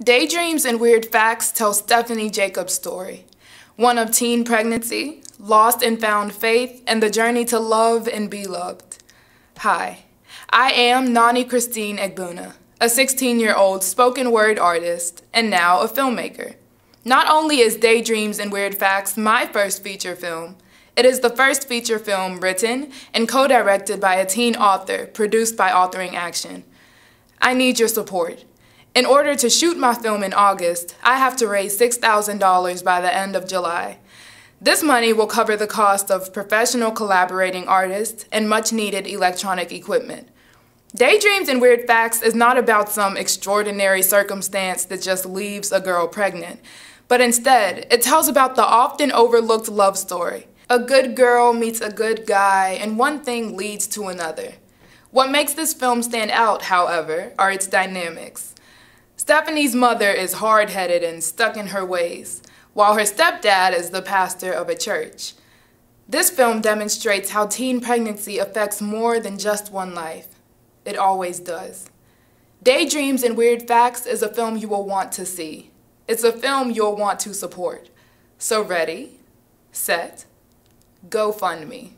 Daydreams and Weird Facts tell Stephanie Jacobs' story, one of teen pregnancy, lost and found faith, and the journey to love and be loved. Hi, I am Nani Christine Egbuna, a 16-year-old spoken word artist and now a filmmaker. Not only is Daydreams and Weird Facts my first feature film, it is the first feature film written and co-directed by a teen author produced by Authoring Action. I need your support. In order to shoot my film in August, I have to raise $6,000 by the end of July. This money will cover the cost of professional collaborating artists and much-needed electronic equipment. Daydreams and Weird Facts is not about some extraordinary circumstance that just leaves a girl pregnant, but instead, it tells about the often overlooked love story. A good girl meets a good guy, and one thing leads to another. What makes this film stand out, however, are its dynamics. Stephanie's mother is hard-headed and stuck in her ways, while her stepdad is the pastor of a church. This film demonstrates how teen pregnancy affects more than just one life. It always does. Daydreams and Weird Facts is a film you will want to see. It's a film you'll want to support. So ready, set, GoFundMe.